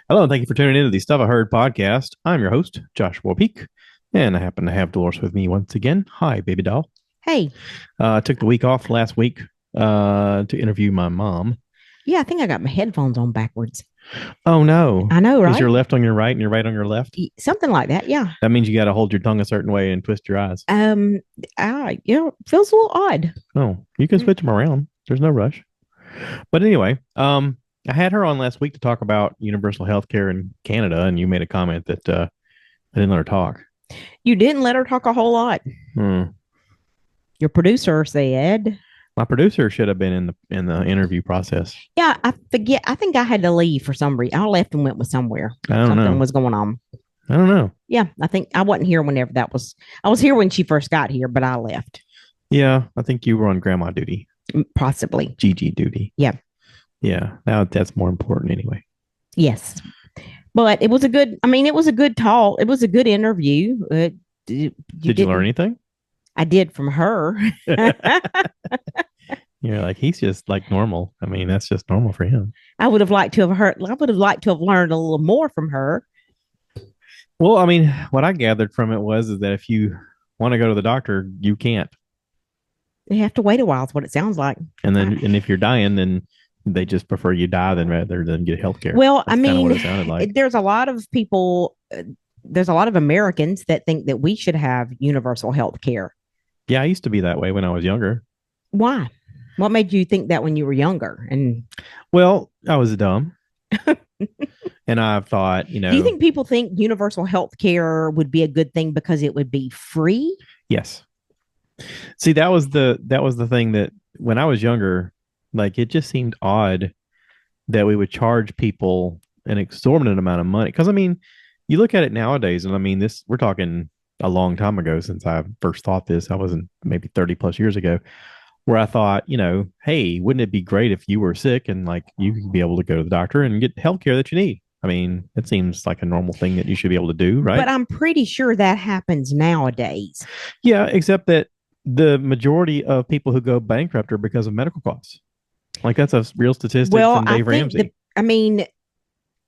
Hello, and thank you for tuning into the Stuff I Heard podcast. I'm your host, Joshua Peak, and I happen to have Dolores with me once again. Hi, baby doll. Hey, I took the week off last week to interview my mom. yeah, I think I got my headphones on backwards. Oh, no. I know, Is right? your left on your right and your right on your left? Something like that. Yeah. That means you got to hold your tongue a certain way and twist your eyes. Um, feels a little odd. Oh, you can switch them around. There's no rush. But anyway, I had her on last week to talk about universal health care in Canada, and you made a comment that I didn't let her talk. You didn't let her talk a whole lot. Hmm. Your producer said, My producer should have been in the interview process. "Yeah, I forget. I think I had to leave for some reason. I left and went with somewhere. I don't Something know. was going on. I don't know. Yeah, I think I wasn't here whenever that was. I was here when she first got here, but I left, Yeah, I think you were on grandma duty, possibly. GG duty. Yeah. Yeah, now that's more important anyway. Yes, but it was a good. I mean, it was a good talk. It was a good interview. You Did you learn didn't. anything? I did from her. You're like, he's just like normal. I mean, that's just normal for him. I would have liked to have heard. I would have liked to have learned a little more from her. Well, I mean, what I gathered from it was is that if you want to go to the doctor, you can't. They have to wait a while. Is what it sounds like. And if you're dying, then they just prefer you die than rather than get health care. Well, I That's kind of what mean, it sounded like. there's a lot of people. There's a lot of Americans that think that we should have universal health care. Yeah, I used to be that way when I was younger. Why? What made you think that when you were younger? And Well, I was dumb. And I've thought, do you think people think universal health care would be a good thing because it would be free? yes. See, that was the thing that when I was younger, like it just seemed odd that we would charge people an exorbitant amount of money. Because I mean, you look at it nowadays, and I mean, this we're talking a long time ago since I first thought this. I wasn't maybe 30 plus years ago, where I thought, hey, wouldn't it be great if you were sick and like you could be able to go to the doctor and get health care that you need? I mean, it seems like a normal thing that you should be able to do, right? But I'm pretty sure that happens nowadays. Yeah, except that the majority of people who go bankrupt are because of medical costs. Like that's a real statistic Well, from Dave Ramsey. I mean,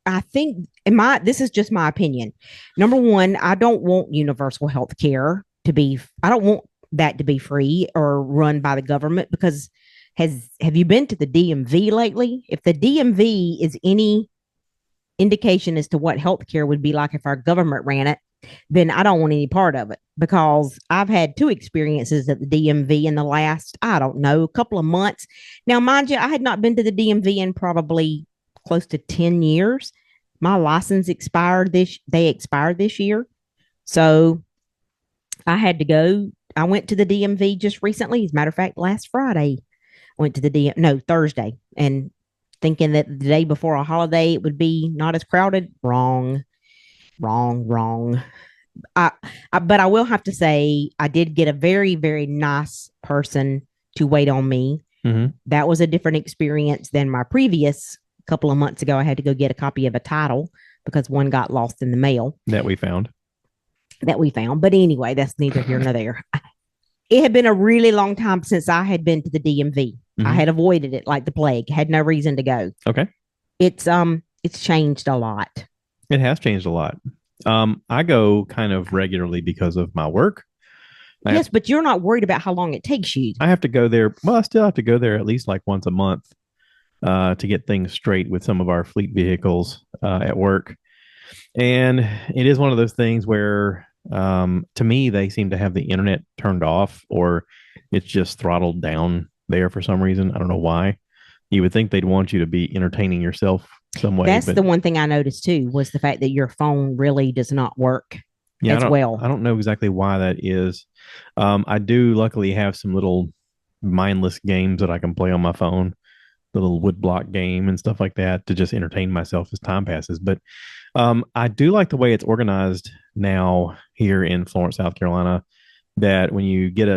I think this is just my opinion. Number one, I don't want universal health care to be I don't want that to be free or run by the government because have you been to the DMV lately? If the DMV is any indication as to what healthcare would be like if our government ran it, then I don't want any part of it because I've had two experiences at the DMV in the last, I don't know, couple of months. Now, mind you, I had not been to the DMV in probably close to 10 years. My license they expired this year. So I had to go. I went to the DMV just recently. As a matter of fact, last Friday, I went to the no, Thursday, and thinking that the day before a holiday it would be not as crowded. Wrong, wrong, wrong. But I will have to say I did get a very, very nice person to wait on me. Mm-hmm. That was a different experience than my previous couple of months ago. I had to go get a copy of a title because one got lost in the mail That we found. that we found. But anyway, that's neither here nor there. It had been a really long time since I had been to the DMV. I Mm-hmm. had avoided it like the plague. Had no reason to go. Okay. It's changed a lot. It has changed a lot. I go kind of regularly because of my work. I have Yes, but you're not worried about how long it takes you. I have to go there. Well, I still have to go there at least like once a month to get things straight with some of our fleet vehicles at work. And it is one of those things where, to me, they seem to have the internet turned off or it's just throttled down there for some reason. I don't know why. You would think they'd want you to be entertaining yourself some way, That's but the one thing I noticed too was the fact that your phone really does not work yeah, as well. I don't know exactly why that is. I do luckily have some little mindless games that I can play on my phone, the little woodblock game and stuff like that to just entertain myself as time passes. But I do like the way it's organized now here in Florence, South Carolina, that when you get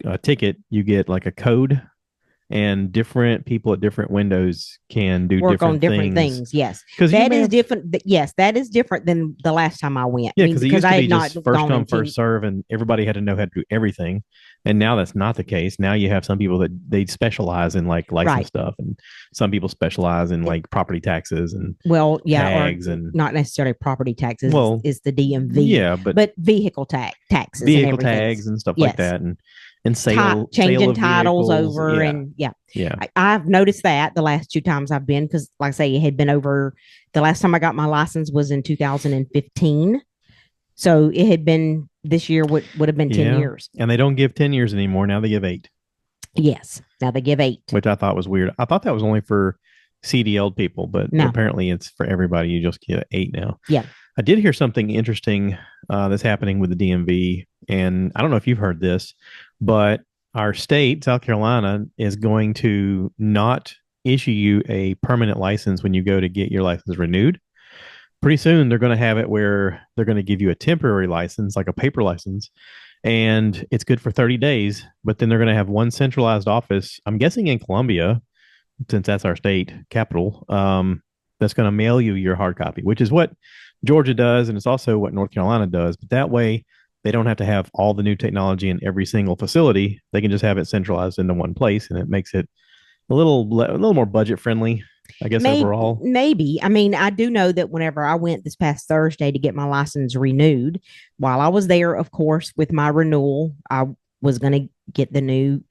a ticket, you get like a code and different people at different windows can do Work on different different things. things. Yes, Because you that may is have, different. Yes, that is different than the last time I went. yeah, I mean, because it because used to I be had not just first gone come, into. first serve, and everybody had to know how to do everything. And now that's not the case. Now you have some people that they specialize in like license Right. stuff, and some people specialize in It, like property taxes and well, yeah, or tags and not necessarily property taxes well, is the DMV, yeah, but but vehicle taxes and vehicle everything. tags and stuff like Yes. that, and sale Changing of titles vehicles. over, Yeah, and yeah, yeah, I've noticed that the last two times I've been, because like I say, it had been over. The last time I got my license was in 2015, so it had been this year would have been 10 yeah. years. And they don't give 10 years anymore. Now they give 8, Yes, now they give 8. which I thought was weird. I thought that was only for CDL people, but No. apparently it's for everybody. You just get 8 now. Yeah. I did hear something interesting that's happening with the DMV, and I don't know if you've heard this, but our state, South Carolina, is going to not issue you a permanent license when you go to get your license renewed. Pretty soon, they're going to have it where they're going to give you a temporary license, like a paper license, and it's good for 30 days. But then they're going to have one centralized office, I'm guessing in Columbia, since that's our state capital, that's going to mail you your hard copy, which is what Georgia does, and it's also what North Carolina does. But that way, they don't have to have all the new technology in every single facility. They can just have it centralized into one place, and it makes it a little more budget friendly, I guess overall. Maybe. I mean, I do know that whenever I went this past Thursday to get my license renewed, while I was there, of course, with my renewal, I was going to get the new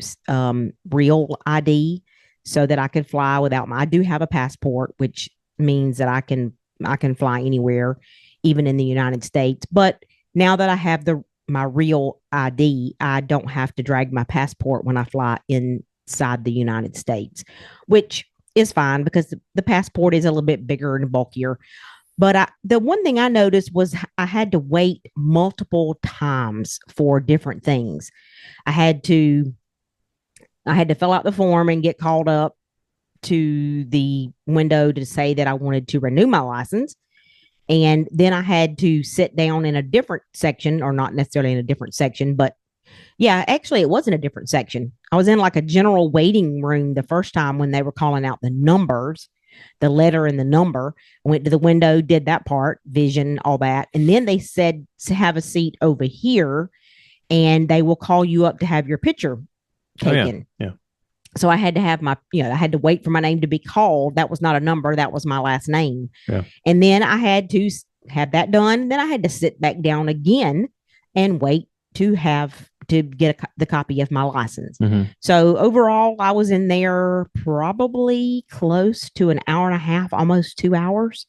real ID so that I could fly without my. I do have a passport, which means that I can fly anywhere, even in the United States. But now that I have the my real ID, I don't have to drag my passport when I fly inside the United States, which is fine because the passport is a little bit bigger and bulkier. But the one thing I noticed was I had to wait multiple times for different things. I had to I had to fill out the form and get called up to the window to say that I wanted to renew my license. And then I had to sit down in a different section, or not necessarily in a different section, but yeah, actually, it wasn't a different section. I was in like a general waiting room the first time when they were calling out the numbers, the letter and the number. I went to the window, did that part, vision, all that. And then they said to have a seat over here and they will call you up to have your picture Oh yeah, taken. yeah, So I had to have I had to wait for my name to be called. That was not a number, that was my last name. yeah. And then I had to have that done. Then I had to sit back down again and wait to get the copy of my license. Mm-hmm. So overall, I was in there probably close to an hour and a half, almost 2 hours,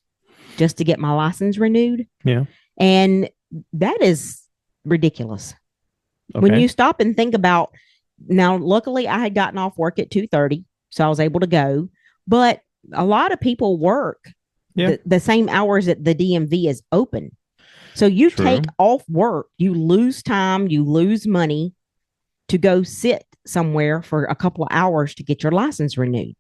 just to get my license renewed. Yeah. And that is ridiculous. Okay. When you stop and think about, now, luckily I had gotten off work at 2:30, so I was able to go. But a lot of people work the same hours that the DMV is open. So you True. take off work, you lose time, you lose money to go sit somewhere for a couple of hours to get your license renewed.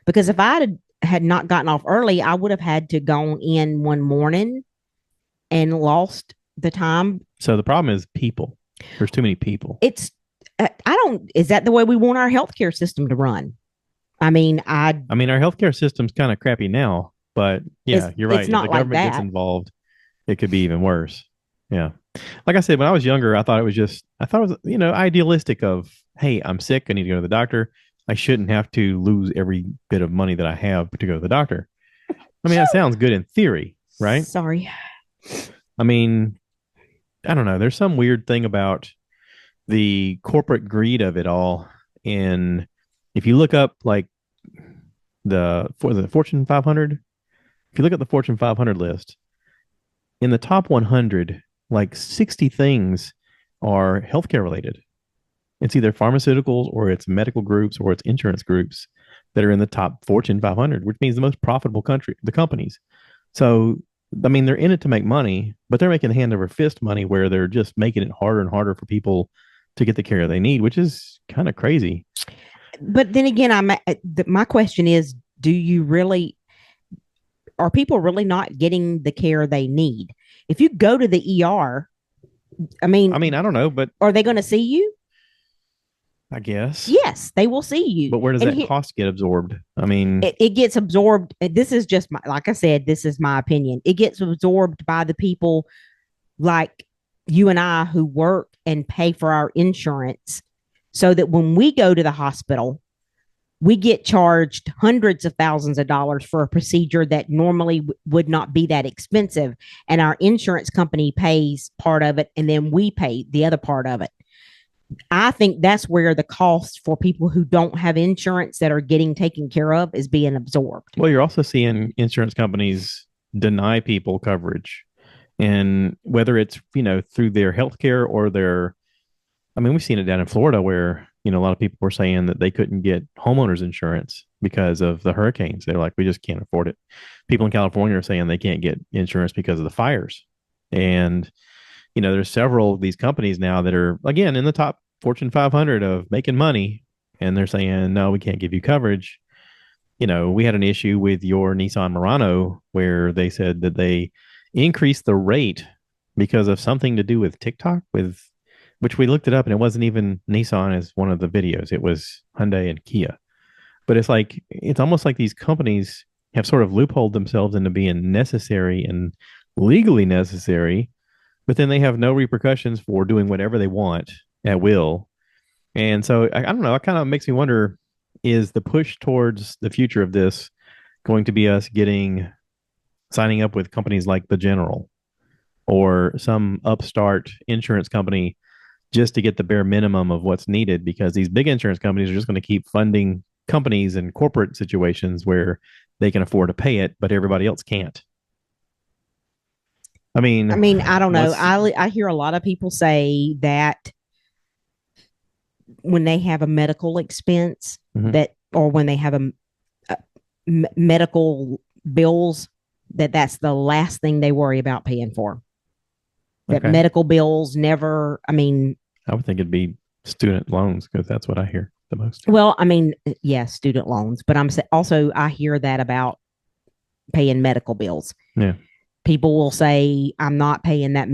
Because if I had not gotten off early, I would have had to go in one morning and lost the time. So the problem is people. There's too many people. Is that the way we want our healthcare system to run? I mean, our healthcare system's kind of crappy now, but yeah, you're right. It's not if the like government gets that. involved, it could be even worse. Yeah. Like I said, when I was younger, I thought it was, idealistic of, hey, I'm sick. I need to go to the doctor. I shouldn't have to lose every bit of money that I have to go to the doctor. I mean, that sounds good in theory, right? Sorry. I mean, I don't know. There's some weird thing about the corporate greed of it all. And if you look up like for the Fortune 500, if you look at the Fortune 500 list, in the top 100, like 60 things are healthcare related. It's either pharmaceuticals or it's medical groups or it's insurance groups that are in the top Fortune 500, which means the most profitable the companies. So, I mean, they're in it to make money, but they're making hand over fist money where they're just making it harder and harder for people to get the care they need, which is kind of crazy. But then again, my question is, are people really not getting the care they need? If you go to the ER, I mean, I don't know, but are they going to see you? I guess. Yes, they will see you. But where does that cost get absorbed? I mean, it gets absorbed. This is just like I said, this is my opinion. It gets absorbed by the people like you and I who work and pay for our insurance so that when we go to the hospital, we get charged hundreds of thousands of dollars for a procedure that normally would not be that expensive. And our insurance company pays part of it, and then we pay the other part of it. I think that's where the cost for people who don't have insurance that are getting taken care of is being absorbed. Well, you're also seeing insurance companies deny people coverage, and whether it's through their healthcare or their, I mean, we've seen it down in Florida where a lot of people were saying that they couldn't get homeowners insurance because of the hurricanes. They're like, we just can't afford it. People in California are saying they can't get insurance because of the fires, and there's several of these companies now that are again in the top Fortune 500 of making money, and they're saying no, we can't give you coverage. We had an issue with your Nissan Murano where they said that they increased the rate because of something to do with TikTok, with which we looked it up and it wasn't even Nissan as one of the videos. It was Hyundai and Kia. But it's almost like these companies have sort of loopholed themselves into being necessary and legally necessary, but then they have no repercussions for doing whatever they want at will. And so I don't know, it kind of makes me wonder, is the push towards the future of this going to be us signing up with companies like the General or some upstart insurance company just to get the bare minimum of what's needed? Because these big insurance companies are just going to keep funding companies and corporate situations where they can afford to pay it, but everybody else can't. I I mean, mean, I don't know. what's I hear a lot of people say that when they have a medical expense mhm. that, or when they have a medical bills, that's the last thing they worry about paying for. That Okay. medical bills never, I mean, I would think it'd be student loans because that's what I hear the most. well, I mean, yes, student loans, but also, I hear that about paying medical bills. Yeah. People will say, I'm not paying that.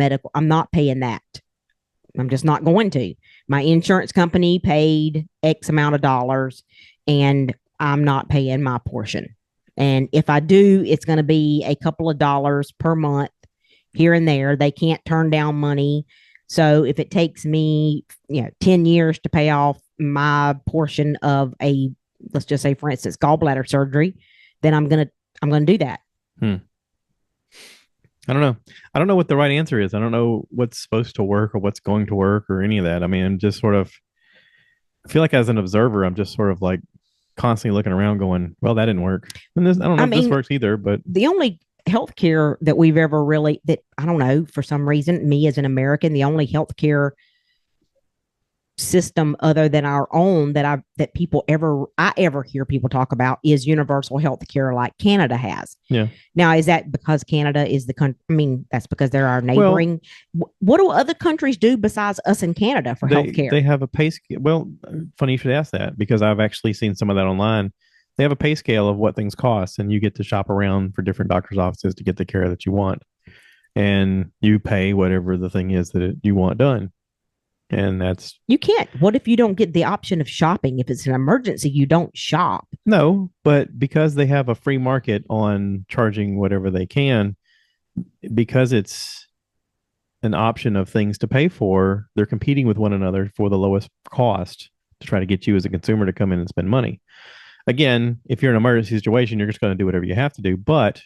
I'm just not going to. My insurance company paid X amount of dollars and I'm not paying my portion. And if I do, it's going to be a couple of dollars per month here and there. They can't turn down money. So if it takes me, 10 years to pay off my portion of let's just say, for instance, gallbladder surgery, then I'm going to do that. Hmm. I don't know. I don't know what the right answer is. I don't know what's supposed to work or what's going to work or any of that. I mean, I'm just sort of, I feel like as an observer, I'm just sort of like constantly looking around going, well, that didn't work. And I don't know I if this mean, works either, but the only healthcare that we've ever really, that I don't know, for some reason, me as an American, the only healthcare system other than our own that people I ever hear people talk about is universal health care like Canada has. yeah. Now, is that because Canada is the country? I mean, that's because they're our Well, neighboring. What do other countries do besides us in Canada for health care? they have a pay scale. Well, funny you should ask that because I've actually seen some of that online. They have a pay scale of what things cost, and you get to shop around for different doctors' offices to get the care that you want, and you pay whatever the thing is you want done, and that's You can't. What if you don't get the option of shopping? If it's an emergency, you don't shop. no, but because they have a free market on charging whatever they can, because it's an option of things to pay for, they're competing with one another for the lowest cost to try to get you as a consumer to come in and spend money. Again, if you're in an emergency situation, you're just going to do whatever you have to do. But,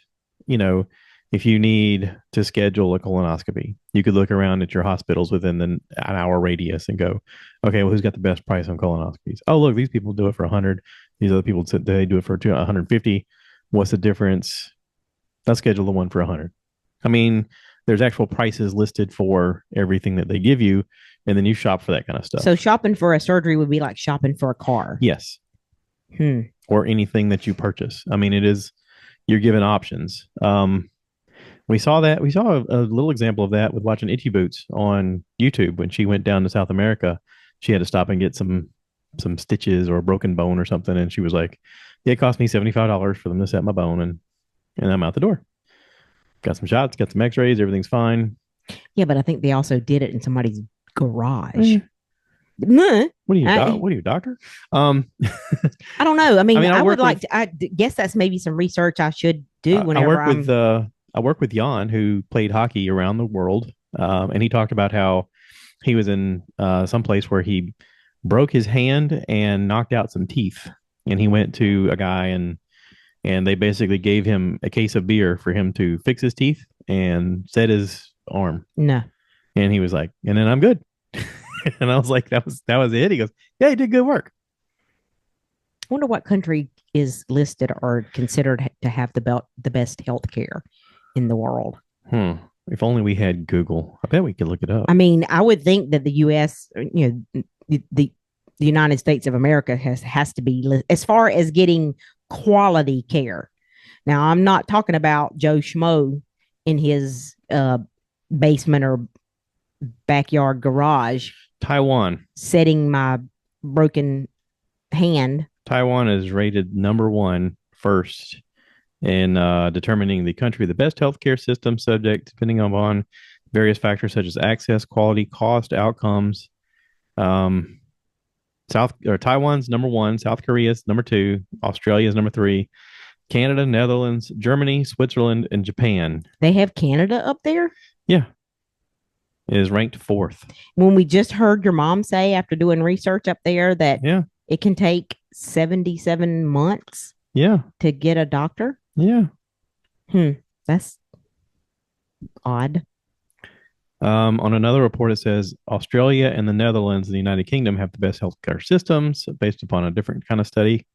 you know, if you need to schedule a colonoscopy, you could look around at your hospitals within an hour radius and go, okay, well, who's got the best price on colonoscopies? Oh, look, these people do it for 100. These other people they do it for 150. What's the difference? Let's schedule the one for 100. I mean, there's actual prices listed for everything that they give you, and then you shop for that kind of stuff. So shopping for a surgery would be like shopping for a car. Yes, Hmm. or anything that you purchase. I mean, you're given options. We saw a little example of that with watching Itchy Boots on YouTube when she went down to South America. She had to stop and get some stitches or a broken bone or something, and she was like, "Yeah, it cost me $75 for them to set my bone, and I'm out the door. Got some shots, got some X-rays, everything's fine." Yeah, but I think they also did it in somebody's garage. Eh, Nah, what are you, doctor? Um, I don't know. I I mean, mean, I would like to. I guess that's maybe some research I should do I whenever work with I'm. I work with Jan who played hockey around the world And he talked about how he was in some place where he broke his hand and knocked out some teeth. And he went to a guy and they basically gave him a case of beer for him to fix his teeth and set his arm. No. And he was like, and then I'm good. And I was like, that was it. He goes, yeah, he did good work. I wonder what country is listed or considered to have the best health care in the world. Hmm. If only we had Google. I bet we could look it up. I mean, I would think that the U.S., the United States of America has to be as far as getting quality care. Now, I'm not talking about Joe Schmo in his basement or backyard garage Taiwan. setting my broken hand. Taiwan is rated number one first in determining the country the best healthcare system subject depending upon various factors such as access, quality, cost, outcomes. Um, South or Taiwan's number one, South Korea's number two, Australia's number three, Canada, Netherlands, Germany, Switzerland, and Japan. They have Canada up there. Yeah, it is ranked fourth. When we just heard your mom say after doing research up there that Yeah, it can take 77 months yeah, to get a doctor. yeah. That's odd. On another report, it says Australia and the Netherlands and the United Kingdom have the best healthcare systems based upon a different kind of study.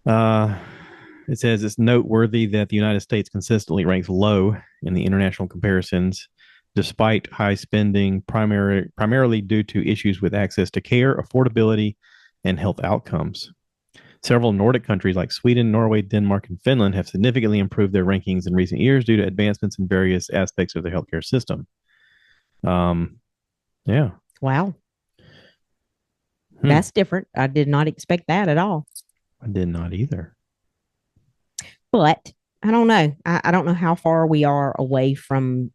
Uh, it says it's noteworthy that the United States consistently ranks low in the international comparisons, despite high spending, primarily due to issues with access to care, affordability, and health outcomes. Several Nordic countries like Sweden, Norway, Denmark, and Finland have significantly improved their rankings in recent years due to advancements in various aspects of the healthcare system. Yeah. Wow. That's different. I did not expect that at all. I did not either. But I don't know. I don't know how far we are away from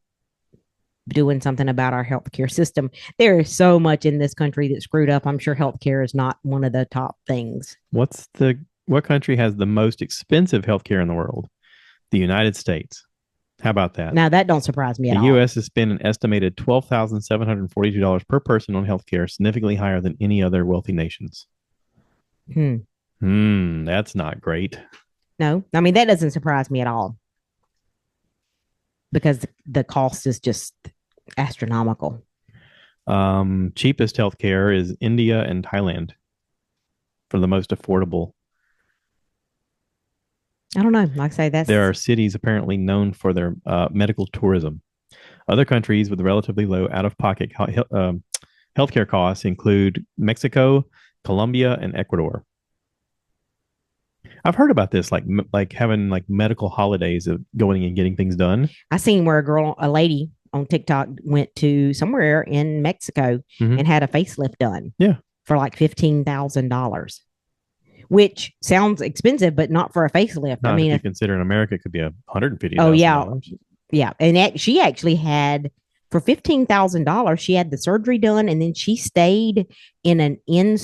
doing something about our healthcare system. There is so much in this country that's screwed up. I'm sure healthcare is not one of the top things. What country has the most expensive healthcare in the world? The United States. How about that? Now that don't surprise me at the all. U.S. has spent an estimated $12,742 per person on healthcare, significantly higher than any other wealthy nations. That's not great. No, I mean, that doesn't surprise me at all because the cost is just astronomical. Cheapest healthcare is India and Thailand for the most affordable. I don't know. Like I say, there are cities apparently known for their medical tourism. Other countries with relatively low out-of-pocket healthcare costs include Mexico, Colombia, and Ecuador. I've heard about this, like having like medical holidays of going and getting things done. I seen where a lady on TikTok went to somewhere in Mexico and had a facelift done. Yeah, for like $15,000, which sounds expensive, but not for a facelift. I mean, if you consider in America, it could be $150,000. Oh yeah, yeah, and she actually had for $15,000. She had the surgery done, and then she stayed in an in.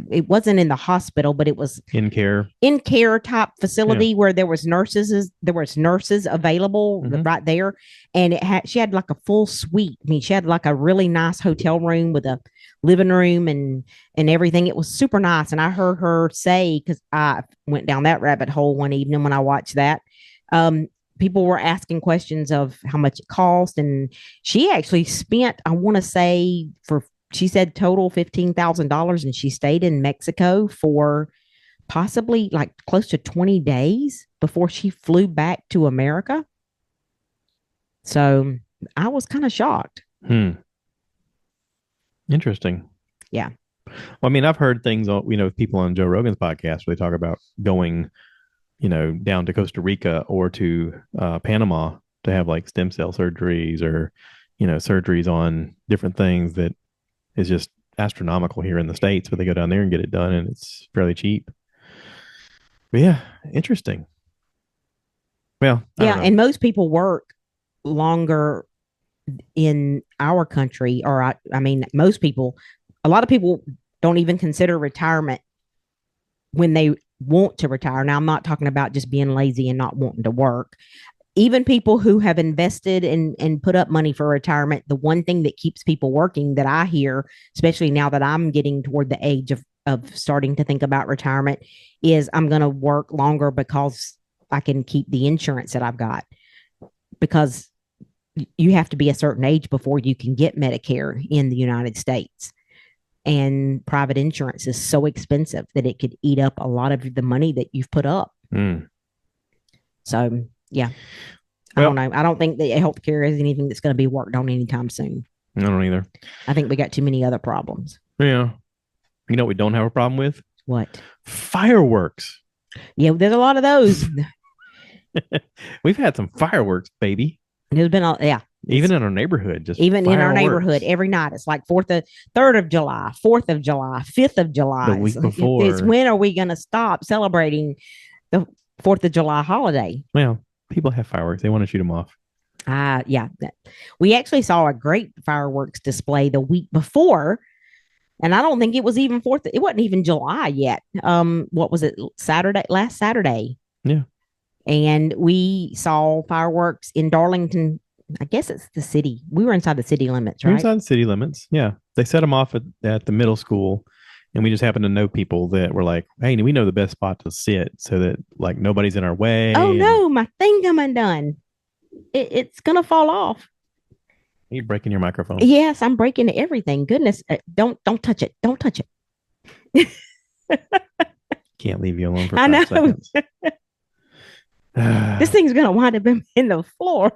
It wasn't in the hospital, but it was in care type facility where there was nurses available right there, and she had like a full suite. I mean, she had like a really nice hotel room with a living room and everything. It was super nice. And I heard her say, because I went down that rabbit hole one evening when I watched that, people were asking questions of how much it cost, and she actually spent, I want to say, she said total $15,000, and she stayed in Mexico for possibly like close to 20 days before she flew back to America. So I was kind of shocked. Interesting. Yeah. Well, I mean, I've heard things, people on Joe Rogan's podcast where they talk about going, down to Costa Rica or to Panama to have like stem cell surgeries or, surgeries on different things that is just astronomical here in the States, but they go down there and get it done and it's fairly cheap. But yeah, interesting. Well, yeah, and most people work longer in our country, or I mean, a lot of people don't even consider retirement when they want to retire. Now, I'm not talking about just being lazy and not wanting to work. even people who have invested and put up money for retirement, the one thing that keeps people working that I hear, especially now that I'm getting toward the age of starting to think about retirement, is I'm going to work longer because I can keep the insurance that I've got. Because you have to be a certain age before you can get Medicare in the United States. And private insurance is so expensive that it could eat up a lot of the money that you've put up. Mm. So, yeah, I don't Well, know. I don't think that healthcare is anything that's going to be worked on anytime soon. I don't either. I think we got too many other problems. Yeah. You know what we don't have a problem with? What? Fireworks. Yeah, there's a lot of those. We've had some fireworks, baby. There's been yeah. Even in our neighborhood, just Even in our neighborhood, fireworks. every night it's like 3rd of July, 4th of July, 5th of July. The week It's before. when are we going to stop celebrating the 4th of July holiday? Well, people have fireworks. They want to shoot them off. Yeah. We actually saw a great fireworks display the week before, and I don't think it was even 4th. It wasn't even July yet. What was it? Last Saturday. Yeah. And we saw fireworks in Darlington. I guess it's the city. We were inside the city limits, We're right? inside city limits. Yeah. They set them off at the middle school. And we just happen to know people that were like, hey, we know the best spot to sit so that like nobody's in our Oh way. And no, my thing come undone. It's gonna fall off. you're breaking your microphone. Yes, I'm breaking everything. Goodness, don't touch it. Don't touch it. Can't leave you alone for I five know. seconds. This thing's gonna wind up in the floor.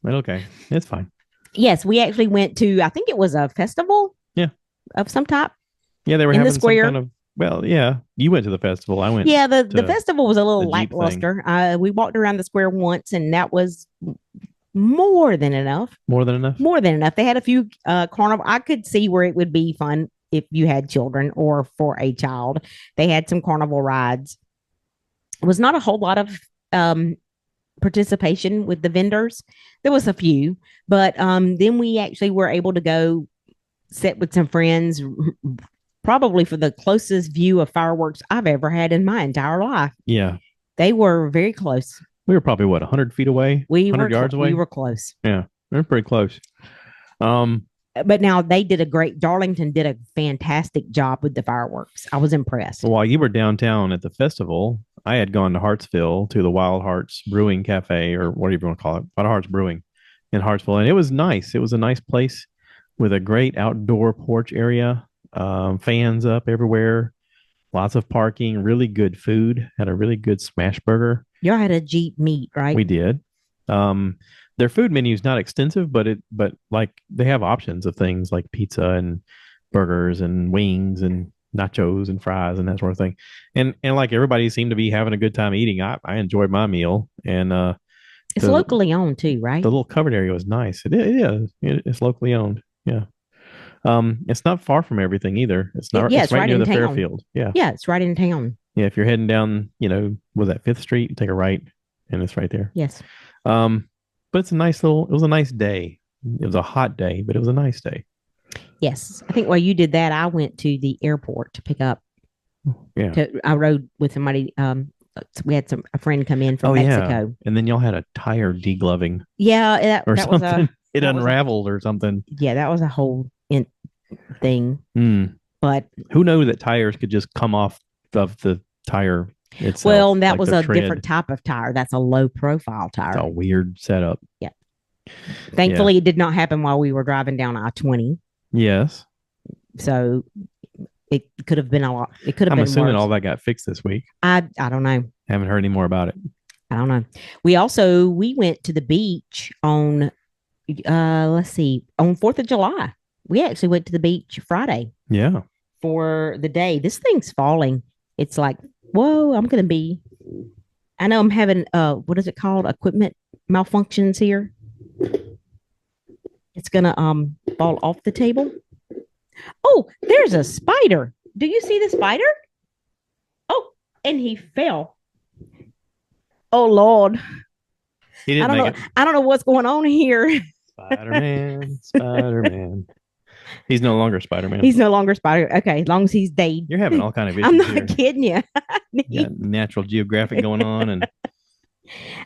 But okay. It's fine. Yes, we actually went to. I think it was a festival. Yeah. Of some type Yeah, they were in the having some square. kind of, well, yeah. You went to the festival. I went Yeah, the to festival was a the little Jeep thing. lackluster. We walked around the square once, and that was more than enough. More than enough. More than enough. They had a few carnival. I could see where it would be fun if you had children or for a child. They had some carnival rides. It was not a whole lot of participation with the vendors. There was a few, but then we actually were able to go sit with some friends, probably for the closest view of fireworks I've ever had in my entire life. Yeah. They were very close. We were probably what, 100 feet away? We 100 were yards away? we were close. Yeah. We were pretty close. Um, But now they did a great. Darlington did a fantastic job with the fireworks. I was impressed. while you were downtown at the festival, I had gone to Hartsville to the Wild Hearts Brewing Cafe, or whatever you want to call it, Wild Hearts Brewing in Hartsville. And it was nice. It was a nice place with a great outdoor porch area, fans up everywhere, lots of parking, really good food, had a really good smash burger. Y'all had a Jeep meet, right? We did. Their food menu is not extensive, but like they have options of things like pizza and burgers and wings and nachos and fries and that sort of thing. And like everybody seemed to be having a good time eating. I enjoyed my meal, and It's the locally owned too, right? the little covered area was nice. It is. It's locally owned. Yeah. It's not far from everything either. It's not. Yeah, It's it's right right near in the town. Fairfield. Yeah. Yeah, it's right in town. Yeah. If you're heading down, was that Fifth Street? You take a right, and it's right there. Yes. But it's a nice little. It was a nice day. It was a hot day, but it was a nice day. Yes. I think while you did that, I went to the airport to pick up. Yeah. I rode with somebody. We had a friend come in from Oh yeah. Mexico. And then y'all had a tire degloving Yeah, or that was something. It that was a unraveled or something. yeah, that was a whole thing. Mm. But Who knew that tires could just come off of the tire itself? well, that like was the a tread. different type of tire. That's a low profile It's tire. a weird setup. Yeah. Thankfully, it did not happen while we were driving down I-20. Yes. So it could have been a lot. It could have I'm been assuming worse. all that got fixed this week. I don't know. Haven't heard any more about it. I don't know. We went to the beach on let's see, on 4th of July. We actually went to the beach Friday Yeah. for the day. This thing's falling. It's like, whoa, I know I'm having what is it called? Equipment malfunctions here. It's gonna fall off the table. Oh, there's a spider. Do you see the spider? Oh, and he fell. Oh Lord. He didn't make it. I don't know what's going on here. Spider-Man. Spider-Man. He's no longer Spider-Man. He's no longer Spider. Okay, as long as he's dead. You're having all kind of issues I'm not here. kidding you. You got Natural Geographic going on, and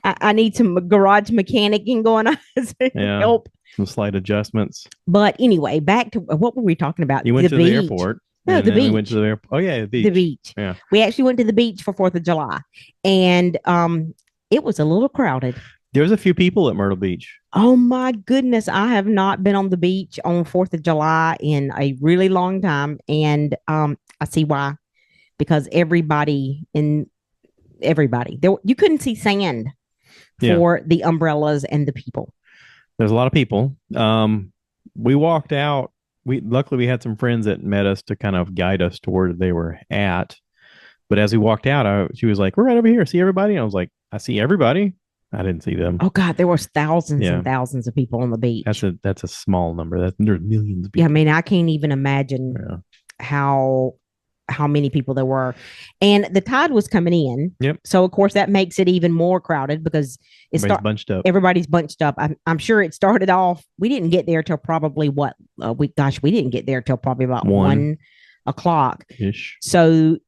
I need some garage mechanicing going on to Yeah, help. some slight adjustments. But anyway, back to what were we talking about? You went The to the beach. airport, No, and the then we went to beach. the airport. Oh yeah, the The beach. beach. Yeah, We actually went to the beach for 4th of July. And it was a little crowded. there was a few people at Myrtle Beach. Oh my goodness, I have not been on the beach on 4th of July in a really long time. And I see why. Because everybody there, you couldn't see sand Yeah, for the umbrellas and the people. there's a lot of people. We walked out. We luckily we had some friends that met us to kind of guide us to where they were at. But as we walked out, she was like, "We're right over here. See everybody?" And I was like, "I see everybody." I didn't see them. Oh God, there was thousands and Yeah, thousands of people on the beach. that's a small number. There's millions of Yeah, I people. mean, I can't even imagine Yeah. how how many people there were. And the tide was coming in. Yep. So of course that makes it even more crowded because Everybody's bunched up. everybody's bunched up. I'm sure it started off. We didn't get there till probably what we didn't get there till probably about 1 o'clock ish. So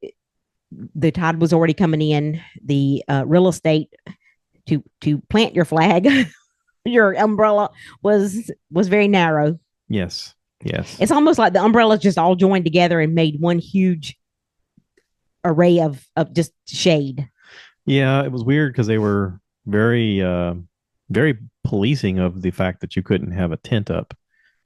the tide was already coming in. The real estate to plant your flag, your umbrella was very narrow. Yes. Yes. It's almost like the umbrellas just all joined together and made one huge array of just shade. Yeah, it was weird because they were very policing of the fact that you couldn't have a tent up.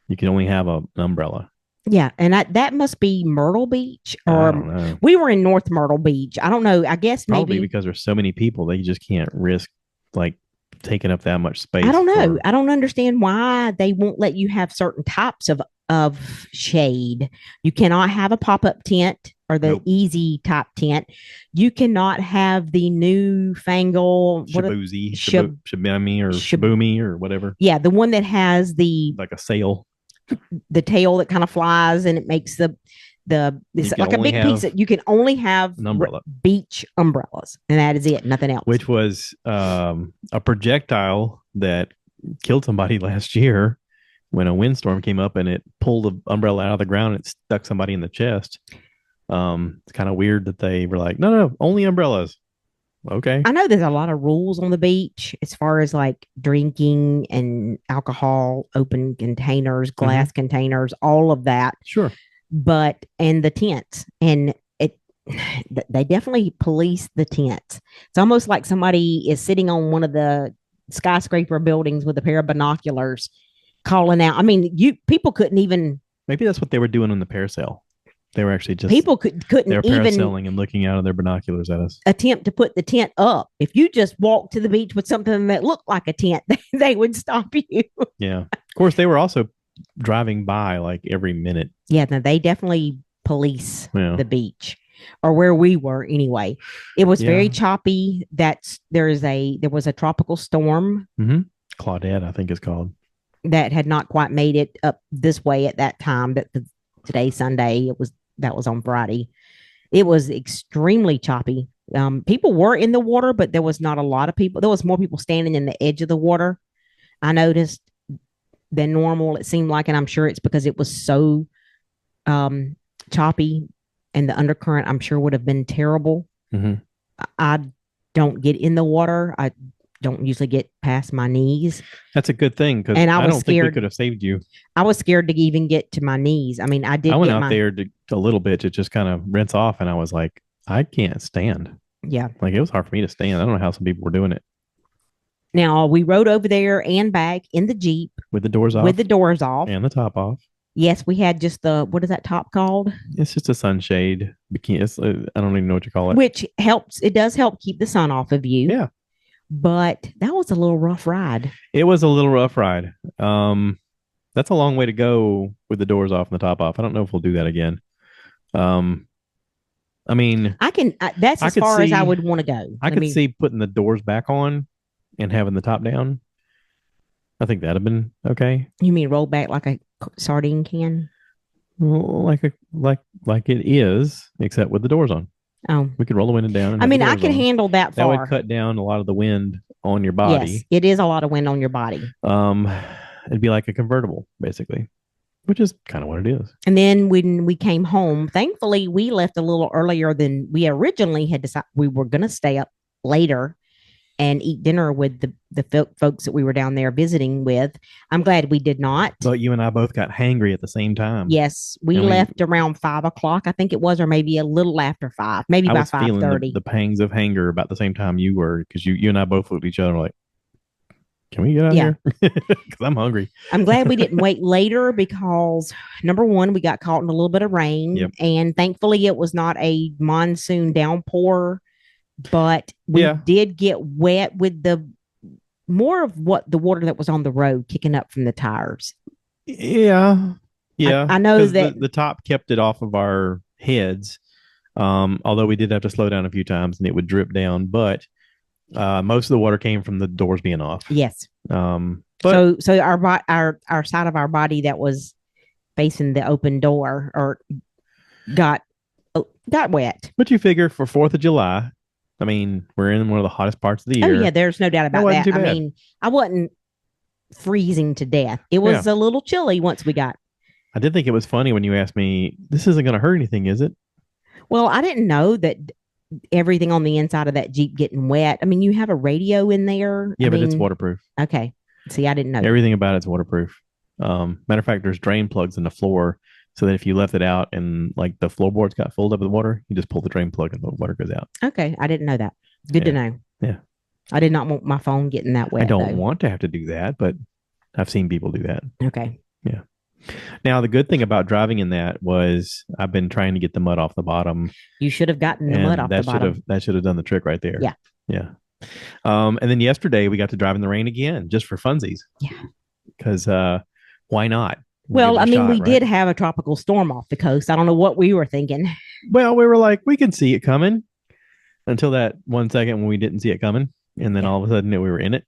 You can only have an umbrella. Yeah, and that must be Myrtle Beach, I or don't know. we were in North Myrtle Beach. I don't know. I guess Probably maybe because there's so many people, they just can't risk like taking up that much space. I don't know. I don't understand why they won't let you have certain types of shade. You cannot have a pop-up tent or the Nope. easy type tent. You cannot have the newfangled Shabuzi, Shab- Shabami, or Shab- Shaboomi, or whatever. yeah, the one that has Like a sail. the tail that kind of flies and it makes it's like a big piece that you can only have an umbrella. Beach umbrellas, and that is it, nothing else. Which was a projectile that killed somebody last year when a windstorm came up and it pulled the umbrella out of the ground and it stuck somebody in the chest. It's kind of weird that they were like, no, only umbrellas. Okay. I know there's a lot of rules on the beach as far as like drinking and alcohol, open containers, glass containers, all of that. Sure. But and the tents, and they definitely police the tents. It's almost like somebody is sitting on one of the skyscraper buildings with a pair of binoculars calling out. I mean, people couldn't even. Maybe that's what they were doing on the parasail. They were actually just people couldn't they were even parasailing and looking out of their binoculars at us. Attempt to put the tent up. If you just walked to the beach with something that looked like a tent, they would stop you. Yeah. Of course, they were also driving by like every minute. Yeah, no, they definitely police the beach, or where we were anyway. It was very choppy. There was a tropical storm. Claudette, I think it's called. That had not quite made it up this way at that time. That today's Sunday. That was on Friday. It was extremely choppy. People were in the water, but there was not a lot of people. There was more people standing in the edge of the water, I noticed, than normal. It seemed like, and I'm sure it's because it was so choppy, and the undercurrent, I'm sure, would have been terrible. I don't get in the water. I don't usually get past my knees. That's a good thing, because I don't think we could have saved you. I was scared to even get to my knees. I mean, I went out there a little bit to just kind of rinse off, and I was like, I can't stand. Yeah. Like, it was hard for me to stand. I don't know how some people were doing it. Now, we rode over there and back in the Jeep. With the doors off. With the doors off. And the top off. Yes, we had just what is that top called? It's just a sunshade bikini. I don't even know what you call it. Which helps. It does help keep the sun off of you. Yeah. But that was a little rough ride. It was a little rough ride. That's a long way to go with the doors off and the top off. I don't know if we'll do that again. I mean, that's as far as I would want to go. I could see putting the doors back on and having the top down. I think that'd have been okay. You mean roll back like a sardine can? Well, like it is, except with the doors on. Oh, we could roll the window down. And I mean, I could handle that far. That would cut down a lot of the wind on your body. Yes, it is a lot of wind on your body. It'd be like a convertible, basically, which is kind of what it is. And then when we came home, thankfully, we left a little earlier than we originally had decided. We were going to stay up later and eat dinner with the folks that we were down there visiting with. I'm glad we did not. But you and I both got hangry at the same time. Yes, we And we left around 5 o'clock, I think it was, or maybe a little after five, maybe I by was five feeling thirty. the pangs of hanger about the same time you were, because you and I both looked at each other like, can we get out of Yeah, here? Because I'm hungry. I'm glad we didn't wait later because number one, we got caught in a little bit of rain, Yep. and thankfully it was not a monsoon downpour, but we Yeah. did get wet with the more of what the water that was on the road kicking up from the tires. Yeah. Yeah. I know Because that the top kept it off of our heads. Although we did have to slow down a few times and it would drip down, but most of the water came from the doors being off. yes. But So our side of our body that was facing the open door or got got wet. you figure for 4th of July, I mean, we're in one of the hottest parts of the Oh year. yeah, there's no doubt That about wasn't that. too I bad. mean, I wasn't freezing to death. It was Yeah. a little chilly once we got. I did think it was funny when you asked me, this isn't going to hurt anything, is it? Well, I didn't know that everything on the inside of that Jeep getting wet. I mean, you have a radio in there. Yeah, I but mean, it's waterproof. okay. See, I didn't know that. Everything about it's waterproof. Matter of fact, there's drain plugs in the floor so that if you left it out and like the floorboards got filled up with water, you just pull the drain plug and the water goes out. Okay, I didn't know that. Good to Yeah. know. Yeah. I did not want my phone getting that wet. I don't though. want to have to do that, but I've seen people do that. Okay. Yeah. Now, the good thing about driving in that was I've been trying to get the mud off the bottom, You should have gotten the mud and off the that should bottom. have done the trick right there. Yeah. Yeah. And then yesterday we got to drive in the rain again just for funsies. Yeah. Because why not? Well, I mean, shot, we right? did have a tropical storm off the coast. I don't know what we were thinking. Well, we were like, we can see it coming until that 1 second when we didn't see it coming. And then all of a sudden we were in it.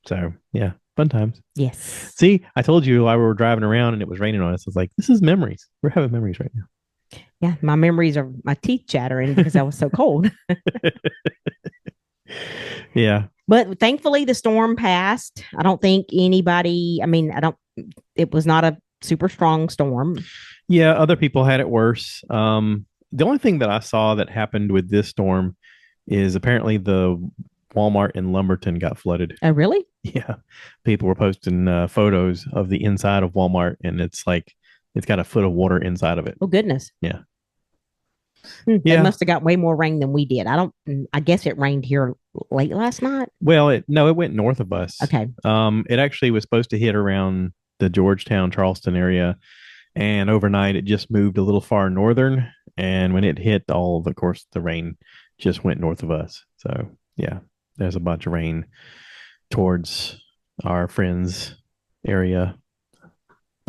So, yeah, fun times. Yes. See, I told you while we were driving around and it was raining on us. I was like, this is memories. We're having memories right now. Yeah. My memories are my teeth chattering because I was so cold. Yeah. But thankfully, the storm passed. I don't think anybody, I mean, it was not a super strong storm. Yeah. Other people had it worse. The only thing that I saw that happened with this storm is apparently the Walmart in Lumberton got flooded. Oh, really? Yeah. People were posting photos of the inside of Walmart, and it's like it's got a foot of water inside of it. Oh, goodness. Yeah. They Yeah. must have got way more rain than we did. I guess it rained here late last night. Well, it went north of us. Okay. It actually was supposed to hit around the Georgetown, Charleston area, and overnight it just moved a little far northern. And when it hit, of course, the rain just went north of us. So yeah, there's a bunch of rain towards our friends' area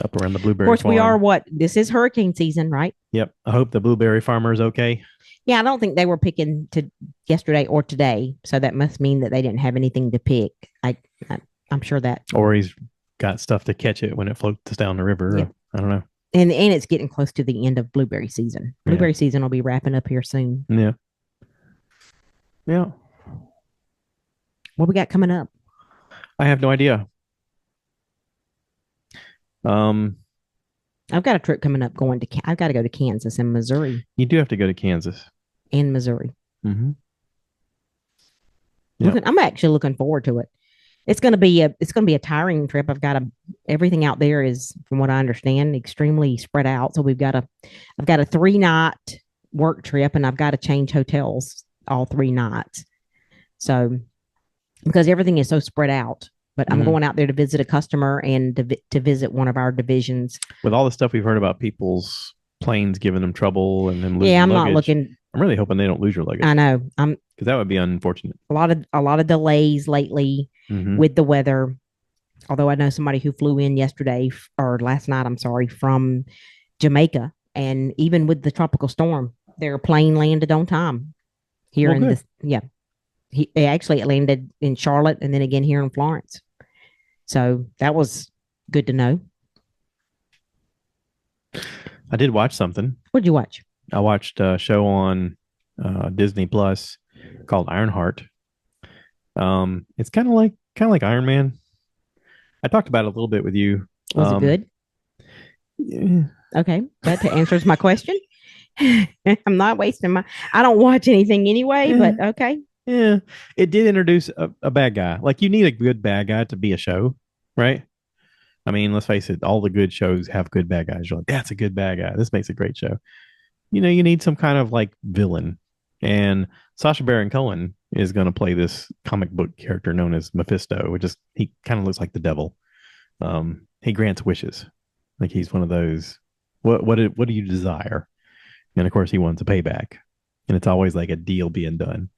up around the Of blueberry course, we farm. are this is hurricane season, right? Yep. I hope the blueberry farmer is okay. Yeah, I don't think they were picking to yesterday or today. So that must mean that they didn't have anything to pick. I'm sure that. Or he's got stuff to catch it when it floats down the river. Yep. I don't know. And it's getting close to the end of blueberry season. Blueberry season will be wrapping up here soon. Yeah. Yeah. What we got coming up? I have no idea. I've got a trip coming up going to. I've got to go to Kansas and Missouri You do have to go to Kansas. and Missouri. Mm-hmm. Yep. I'm actually looking forward to it. It's going to be a tiring trip. Everything out there is, from what I understand, extremely spread out. So I've got a 3-night work trip, and I've got to change hotels all 3 nights. So because everything is so spread out, but I'm going out there to visit a customer and to visit one of our divisions. With all the stuff we've heard about people's planes giving them trouble and then losing Yeah, I'm luggage, not looking. I'm really hoping they don't lose your luggage I know. because that would be unfortunate. A lot of delays lately with the weather. Although I know somebody who flew in yesterday or last night, I'm sorry, from Jamaica, and even with the tropical storm, their plane landed on time here Well, in good. this. Yeah, it landed in Charlotte and then again here in Florence. So that was good to know. I did watch something. What'd you watch? I watched a show on Disney Plus called Ironheart. It's kind of like Iron Man. I talked about it a little bit with you. Was it good? Yeah. Okay, that answers my question. I'm not wasting my. I don't watch anything anyway, but okay. Yeah, it did introduce a bad guy. Like you need a good bad guy to be a show, right? I mean, let's face it, all the good shows have good bad guys. You're like, that's a good bad guy. This makes a great show. You need some kind of like villain. And Sacha Baron Cohen is going to play this comic book character known as Mephisto, which is he kind of looks like the devil. He grants wishes, like he's one of those. What do you desire? And of course, he wants a payback, and it's always like a deal being done.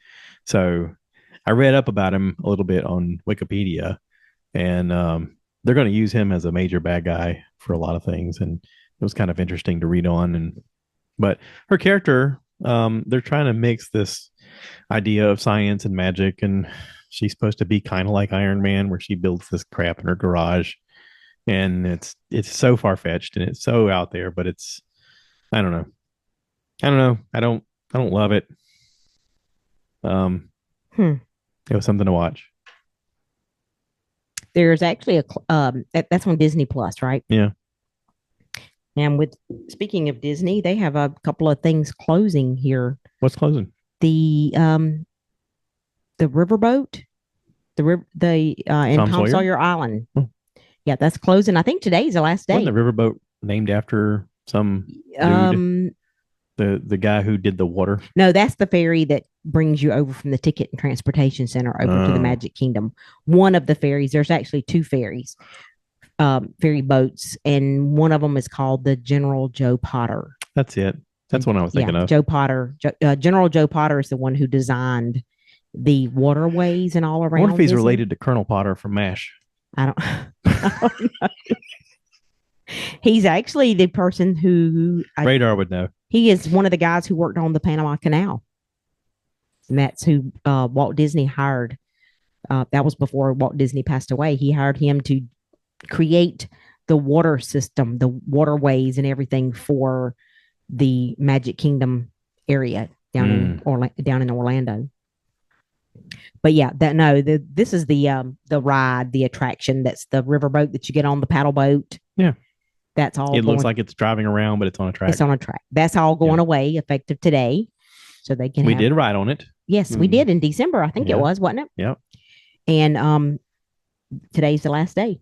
So I read up about him a little bit on Wikipedia, and they're going to use him as a major bad guy for a lot of things, and it was kind of interesting to read on. And but her character, they're trying to mix this idea of science and magic, and she's supposed to be kind of like Iron Man, where she builds this crap in her garage, and it's so far fetched and it's so out there, but it's I don't know, I don't know, I don't love it. Um, Hmm. it was something to watch. There's actually that's on Disney Plus, right? Yeah, And with speaking of Disney, they have a couple of things closing here. what's closing? The riverboat, the in Tom Tom Sawyer. Sawyer Island. Oh, Yeah, that's closing. I think today's the last wasn't day. the riverboat named after some dude, Um, the guy who did the water? no, that's the ferry that brings you over from the Ticket and Transportation Center over to the Oh, Magic Kingdom. One of the ferries. There's actually two ferries, ferry boats, and one of them is called the General Joe Potter. that's it. That's And what I was yeah, thinking of. Joe Potter, General Joe Potter is the one who designed the waterways and all I wonder if around he's Disney. related to Colonel Potter from MASH. I don't, I don't know. He's actually the person Radar would know. he is one of the guys who worked on the Panama Canal. And that's who Walt Disney hired. That was before Walt Disney passed away. He hired him to create the water system, the waterways, and everything for the Magic Kingdom area Mm. Down in Orlando. But yeah, that no, this is the ride, the attraction. That's the riverboat that you get on the paddle boat. Yeah. That's all It looks going. like it's driving around, but it's on a track. It's on a track. That's all Yeah. going away effective today, so they can We have. did ride on it. Yes, we Mm. did in December. I think it Yeah. was, wasn't it? Yeah. And today's the last day.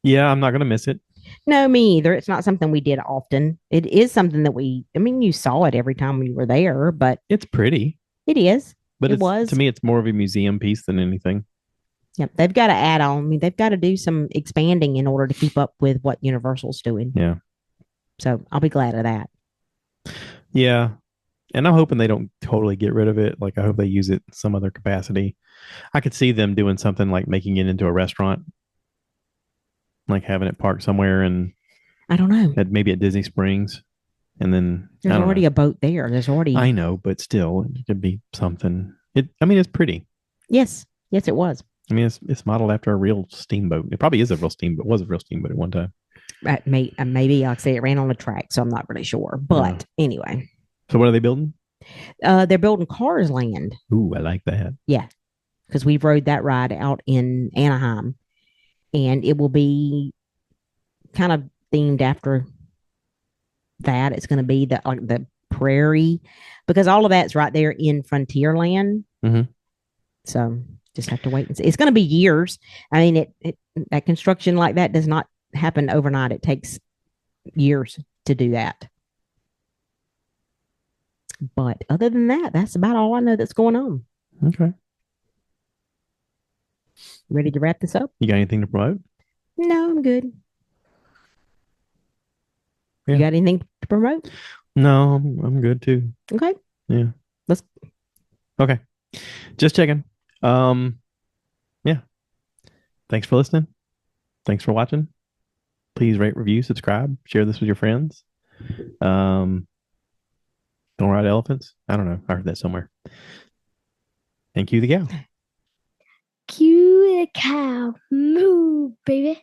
Yeah, I'm not gonna miss it. No, me either. It's not something we did often. It is something that I mean, you saw it every time we were there, but It's pretty, it is. but It it's to was. me it's more of a museum piece than anything. Yep. They've got to add on. I mean, they've got to do some expanding in order to keep up with what Universal's doing. Yeah. So I'll be glad of that. Yeah. And I'm hoping they don't totally get rid of it. Like I hope they use it in some other capacity. I could see them doing something like making it into a restaurant, like having it parked somewhere and I don't know. maybe at Disney Springs. And then I There's don't already know. a boat there. There's already. I know, but still it could be something. I mean it's pretty. Yes. Yes, it was. I mean it's modeled after a real steamboat. It probably is a real steamboat. Was a real steamboat at one time. Maybe like I say it ran on the track, so I'm not really sure. Yeah. But anyway, So what are they building? they're building Cars Land. Ooh, I like that. Yeah, because we rode that ride out in Anaheim, and it will be kind of themed after that. It's going to be the prairie, because all of that's right there in Frontierland. Mm-hmm. So just have to wait and see. It's going to be years. I mean, that construction like that does not happen overnight. It takes years to do that. But other than that, that's about all I know that's going on. Okay. Ready to wrap this up? You got anything to promote? No, I'm good. Yeah. You got anything to promote? No, I'm good too. Okay. Yeah. Let's. Okay. Just checking. Yeah. Thanks for listening. Thanks for watching. Please rate, review, subscribe, share this with your friends. Don't ride elephants. I don't know. I heard that somewhere. And cue the cow. Cue the cow. Moo, baby.